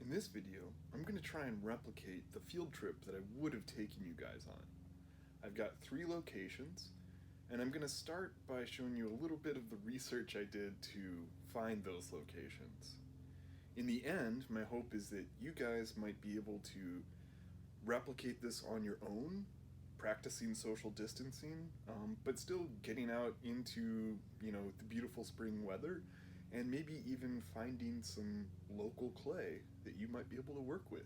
In this video, I'm going to try and replicate the field trip that I would have taken you guys on. I've got 3 locations, and I'm going to start by showing you a little bit of the research I did to find those locations. In the end, my hope is that you guys might be able to replicate this on your own, practicing social distancing, but still getting out into, the beautiful spring weather, and maybe even finding some local clay that you might be able to work with.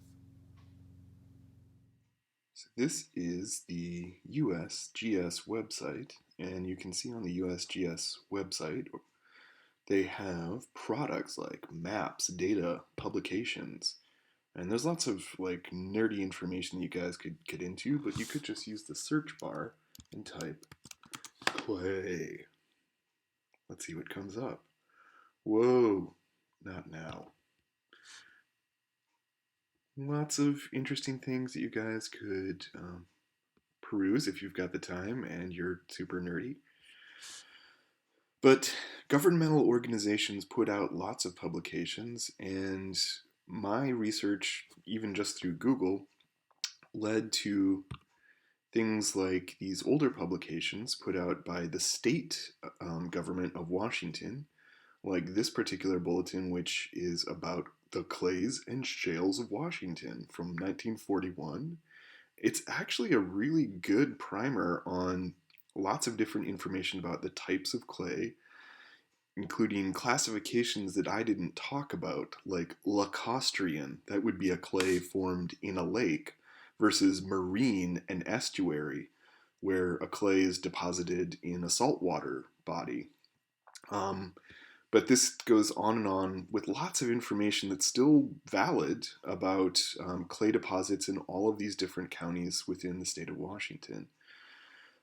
So this is the USGS website, and you can see on the USGS website they have products like maps, data, publications, and there's lots of like nerdy information you guys could get into, but you could just use the search bar and type clay. Let's see what comes up. Whoa, not now. Lots of interesting things that you guys could peruse if you've got the time and you're super nerdy. But governmental organizations put out lots of publications, and my research, even just through Google, led to things like these older publications put out by the state government of Washington, like this particular bulletin, which is about the clays and shales of Washington from 1941. It's actually a really good primer on lots of different information about the types of clay, including classifications that I didn't talk about, like lacustrine, that would be a clay formed in a lake, versus marine and estuary, where a clay is deposited in a saltwater body. But this goes on and on with lots of information that's still valid about clay deposits in all of these different counties within the state of Washington.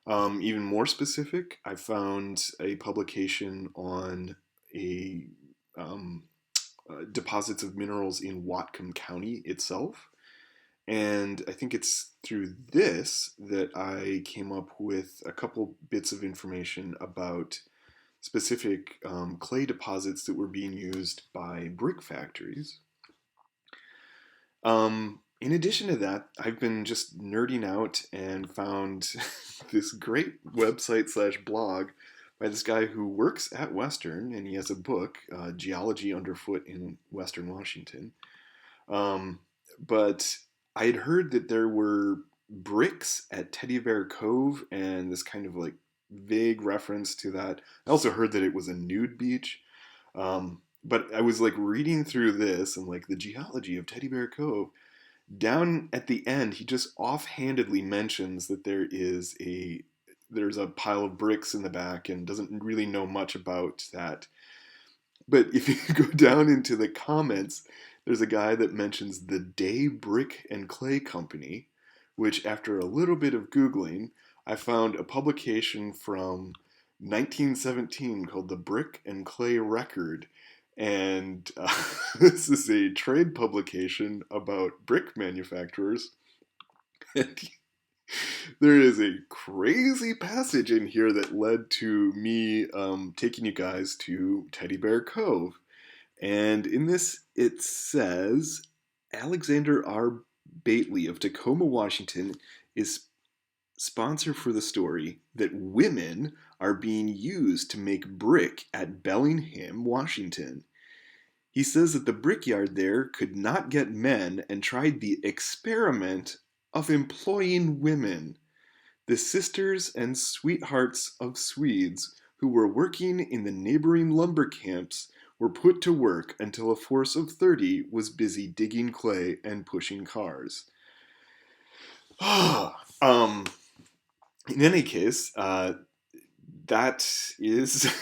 Even more specific, I found a publication on deposits of minerals in Whatcom County itself. And I think it's through this that I came up with a couple bits of information about specific clay deposits that were being used by brick factories. In addition to that, I've been just nerding out and found this great website/blog by this guy who works at Western, and he has a book, Geology Underfoot in Western Washington. But I had heard that there were bricks at Teddy Bear Cove, and this kind of like vague reference to that. I also heard that it was a nude beach. But I was like reading through this and like the geology of Teddy Bear Cove. Down at the end, he just offhandedly mentions that there's a pile of bricks in the back and doesn't really know much about that. But if you go down into the comments, there's a guy that mentions the Day Brick and Clay Company, which after a little bit of Googling, I found a publication from 1917 called the Brick and Clay Record. And this is a trade publication about brick manufacturers. And there is a crazy passage in here that led to me taking you guys to Teddy Bear Cove. And in this, it says Alexander R. Bately of Tacoma, Washington, is sponsor for the story that women are being used to make brick at Bellingham, Washington. He says that the brickyard there could not get men and tried the experiment of employing women. The sisters and sweethearts of Swedes who were working in the neighboring lumber camps were put to work until a force of 30 was busy digging clay and pushing cars. In any case, that is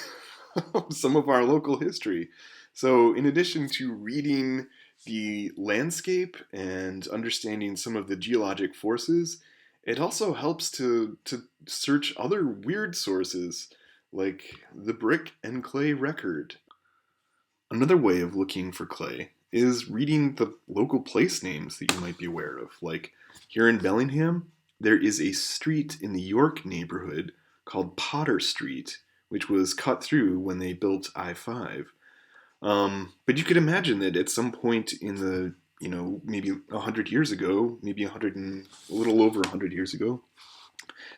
some of our local history. So in addition to reading the landscape and understanding some of the geologic forces, it also helps to search other weird sources, like the Brick and Clay Record. Another way of looking for clay is reading the local place names that you might be aware of. Like here in Bellingham, there is a street in the York neighborhood called Potter Street, which was cut through when they built I-5. But you could imagine that at some point in the maybe 100 years ago, maybe 100 and a little over 100 years ago,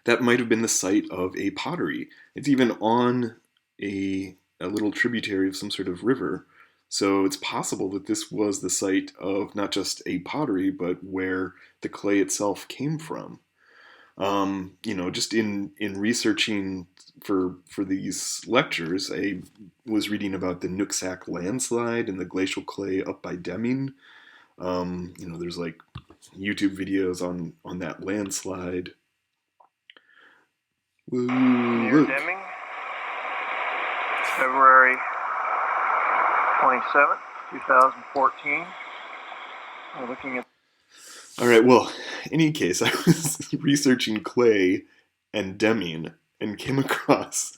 that might have been the site of a pottery. It's even on a little tributary of some sort of river. So it's possible that this was the site of not just a pottery, but where the clay itself came from. Just in researching for these lectures, I was reading about the Nooksac landslide and the glacial clay up by Deming. There's like YouTube videos on that landslide. Whoa, Near look. Deming, February 27th, 2014. We're looking at. All right, well, in any case, I was researching clay and Deming and came across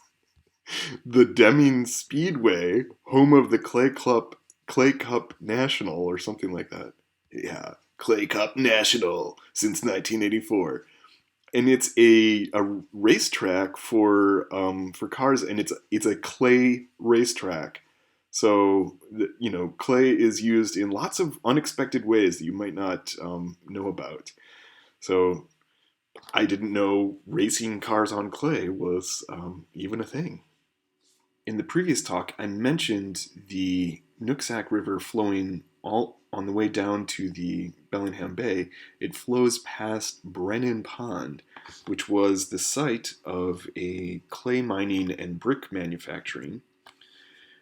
the Deming Speedway, home of the Clay Cup National, or something like that. Yeah, Clay Cup National since 1984, and it's a racetrack for cars, and it's a clay racetrack. So clay is used in lots of unexpected ways that you might not know about. So I didn't know racing cars on clay was even a thing. In the previous talk, I mentioned the Nooksac River flowing all on the way down to the Bellingham Bay. It flows past Brennan Pond, which was the site of a clay mining and brick manufacturing.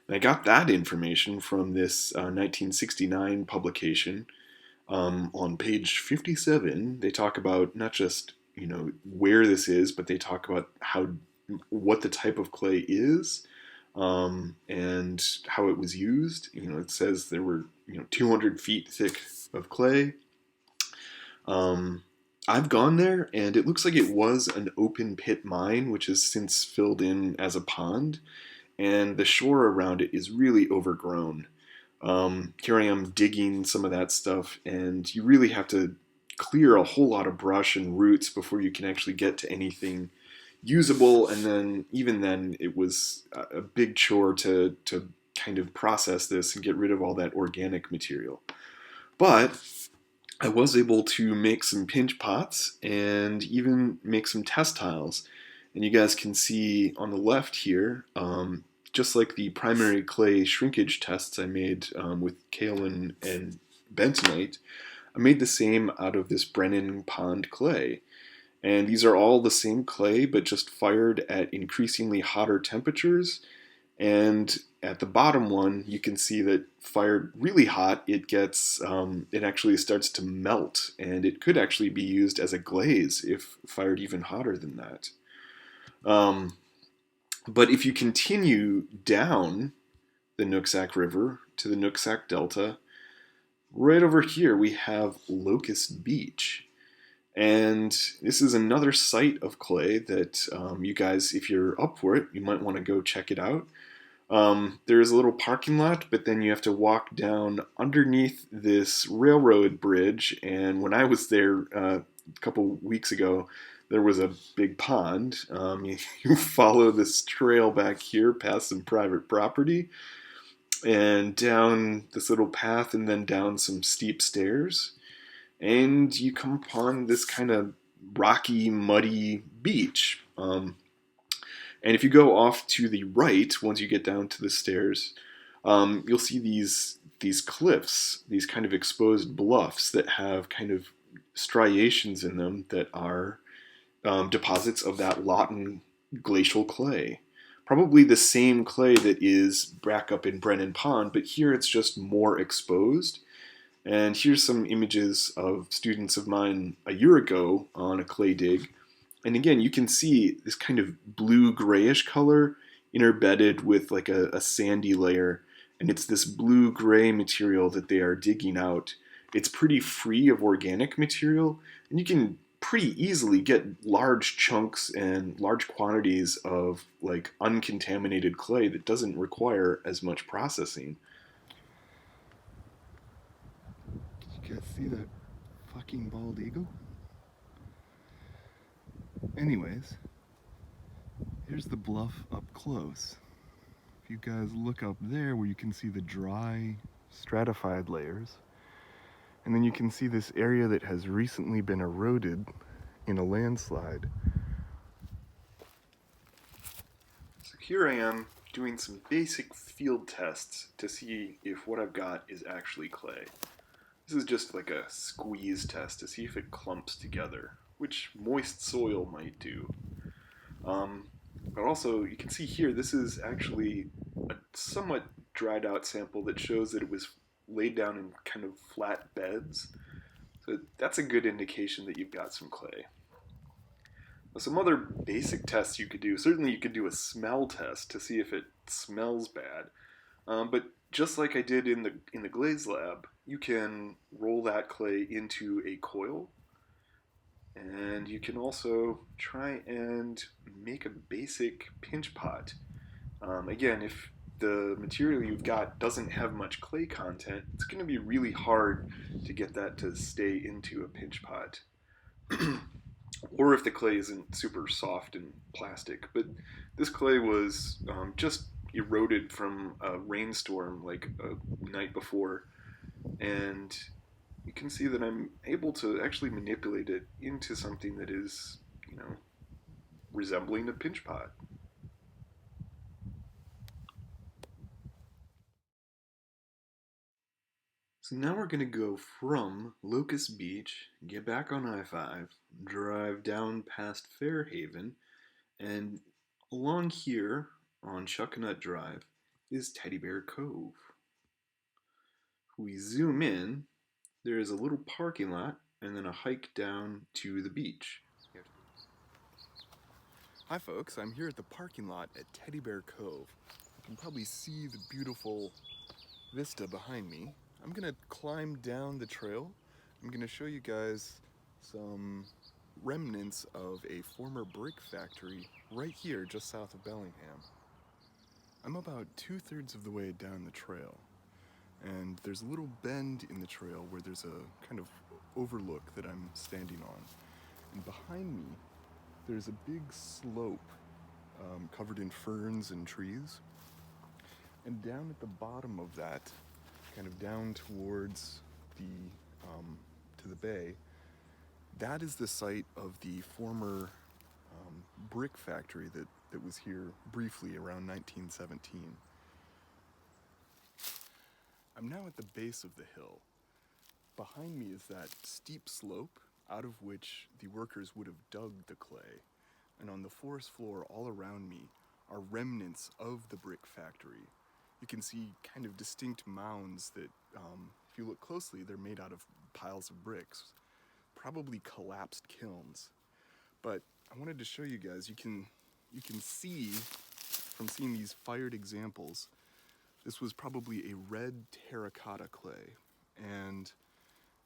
And I got that information from this 1969 publication. On page 57, they talk about not just where this is, but they talk about what the type of clay is, and how it was used. It says there were 200 feet thick of clay. I've gone there, and it looks like it was an open pit mine, which has since filled in as a pond, and the shore around it is really overgrown. Here I am digging some of that stuff, and you really have to clear a whole lot of brush and roots before you can actually get to anything usable. And then, even then, it was a big chore to kind of process this and get rid of all that organic material. But I was able to make some pinch pots and even make some test tiles. And you guys can see on the left here, just like the primary clay shrinkage tests I made with kaolin and bentonite, I made the same out of this Brennan Pond clay. And these are all the same clay, but just fired at increasingly hotter temperatures. And at the bottom one, you can see that fired really hot, it actually starts to melt, and it could actually be used as a glaze if fired even hotter than that. But if you continue down the Nooksac River to the Nooksac Delta, right over here we have Locust Beach. And this is another site of clay that you guys, if you're up for it, you might want to go check it out. There is a little parking lot, but then you have to walk down underneath this railroad bridge. And when I was there a couple weeks ago, there was a big pond. You follow this trail back here past some private property and down this little path and then down some steep stairs. And you come upon this kind of rocky, muddy beach. And if you go off to the right, once you get down to the stairs, you'll see these cliffs, these kind of exposed bluffs that have kind of striations in them that are deposits of that Lawton glacial clay. Probably the same clay that is back up in Brennan Pond, but here it's just more exposed. And here's some images of students of mine a year ago on a clay dig. And again, you can see this kind of blue-grayish color interbedded with like a sandy layer. And it's this blue-gray material that they are digging out. It's pretty free of organic material, and you can pretty easily get large chunks and large quantities of like uncontaminated clay that doesn't require as much processing. Did you guys see that fucking bald eagle? Anyways, here's the bluff up close. If you guys look up there where you can see the dry stratified layers, And then you can see this area that has recently been eroded in a landslide. So here I am doing some basic field tests to see if what I've got is actually clay. This is just like a squeeze test to see if it clumps together, which moist soil might do. Um, but also, you can see here, this is actually a somewhat dried out sample that shows that it was laid down in kind of flat beds. So that's a good indication that you've got some clay. Now, some other basic tests you could do, certainly you could do a smell test to see if it smells bad. But just like I did in the glaze lab, you can roll that clay into a coil, and you can also try and make a basic pinch pot. Again, if the material you've got doesn't have much clay content, it's going to be really hard to get that to stay into a pinch pot. Or if the clay isn't super soft and plastic. But this clay was just eroded from a rainstorm like a night before, and you can see that I'm able to actually manipulate it into something that is, resembling a pinch pot. So now we're going to go from Locust Beach, get back on I-5, drive down past Fairhaven, and along here on Chuckanut Drive is Teddy Bear Cove. If we zoom in, there is a little parking lot and then a hike down to the beach. Hi folks, I'm here at the parking lot at Teddy Bear Cove. You can probably see the beautiful vista behind me. I'm gonna climb down the trail. I'm gonna show you guys some remnants of a former brick factory right here just south of Bellingham. I'm about 2/3 of the way down the trail, and there's a little bend in the trail where there's a kind of overlook that I'm standing on. And behind me, there's a big slope covered in ferns and trees. And down at the bottom of that, kind of down towards to the bay, that is the site of the former brick factory that was here briefly around 1917. I'm now at the base of the hill. Behind me is that steep slope out of which the workers would have dug the clay. And on the forest floor all around me are remnants of the brick factory. You can see kind of distinct mounds that, if you look closely, they're made out of piles of bricks, probably collapsed kilns. But I wanted to show you guys, you can see from seeing these fired examples, this was probably a red terracotta clay, and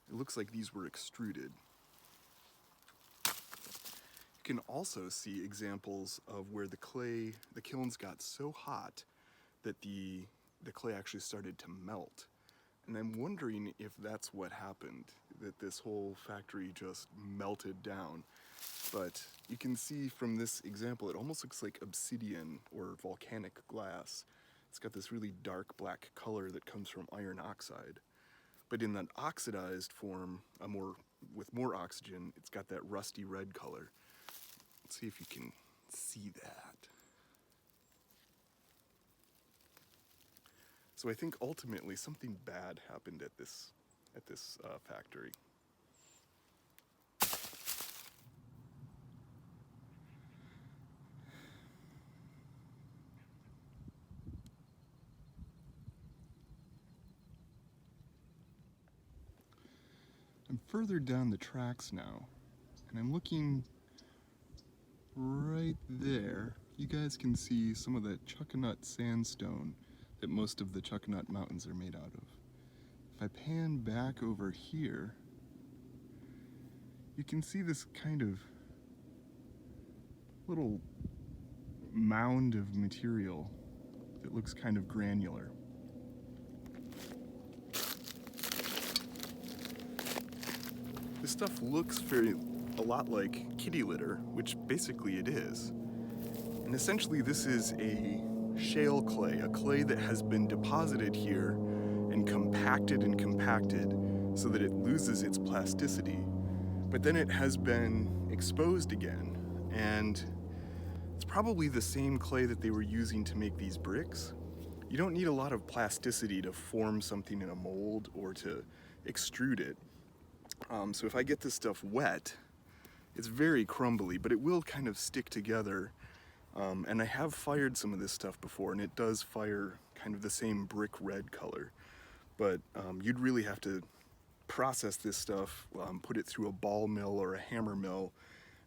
it looks like these were extruded. You can also see examples of where the kilns got so hot that the clay actually started to melt. And I'm wondering if that's what happened, that this whole factory just melted down. But you can see from this example, it almost looks like obsidian or volcanic glass. It's got this really dark black color that comes from iron oxide. But in that oxidized form, with more oxygen, it's got that rusty red color. Let's see if you can see that. So I think ultimately something bad happened at this factory. I'm further down the tracks now, and I'm looking right there. You guys can see some of that Chuckanut sandstone that most of the Chuckanut Mountains are made out of. If I pan back over here, you can see this kind of little mound of material that looks kind of granular. This stuff looks a lot like kitty litter, which basically it is. And essentially this is a shale clay, a clay that has been deposited here and compacted so that it loses its plasticity. But then it has been exposed again, and it's probably the same clay that they were using to make these bricks. You don't need a lot of plasticity to form something in a mold or to extrude it. So if I get this stuff wet, it's very crumbly, but it will kind of stick together. And I have fired some of this stuff before, and it does fire kind of the same brick red color. But you'd really have to process this stuff, put it through a ball mill or a hammer mill,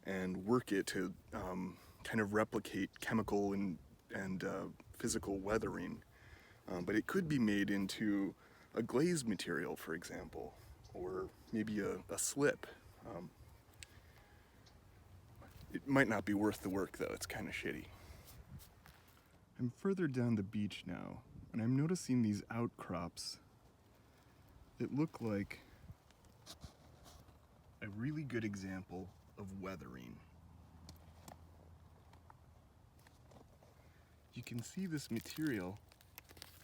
and work it to kind of replicate chemical and physical weathering. But it could be made into a glazed material, for example, or maybe a slip. It might not be worth the work though, it's kind of shitty. I'm further down the beach now, and I'm noticing these outcrops that look like a really good example of weathering. You can see this material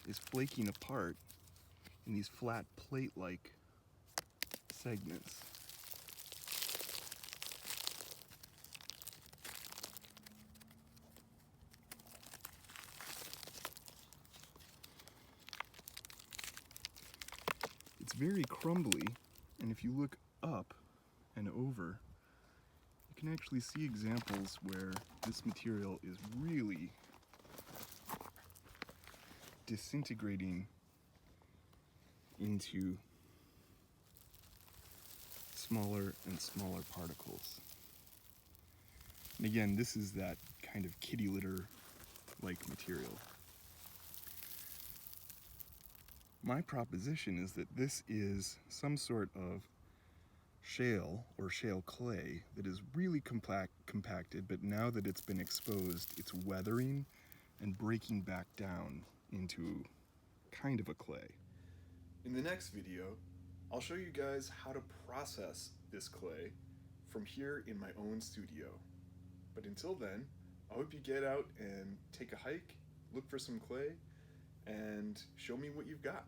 is flaking apart in these flat plate-like segments. It's very crumbly, and if you look up and over, you can actually see examples where this material is really disintegrating into smaller and smaller particles. And again, this is that kind of kitty litter-like material. My proposition is that this is some sort of shale or shale clay that is really compacted, but now that it's been exposed, it's weathering and breaking back down into kind of a clay. In the next video, I'll show you guys how to process this clay from here in my own studio. But until then, I hope you get out and take a hike, look for some clay, and show me what you've got.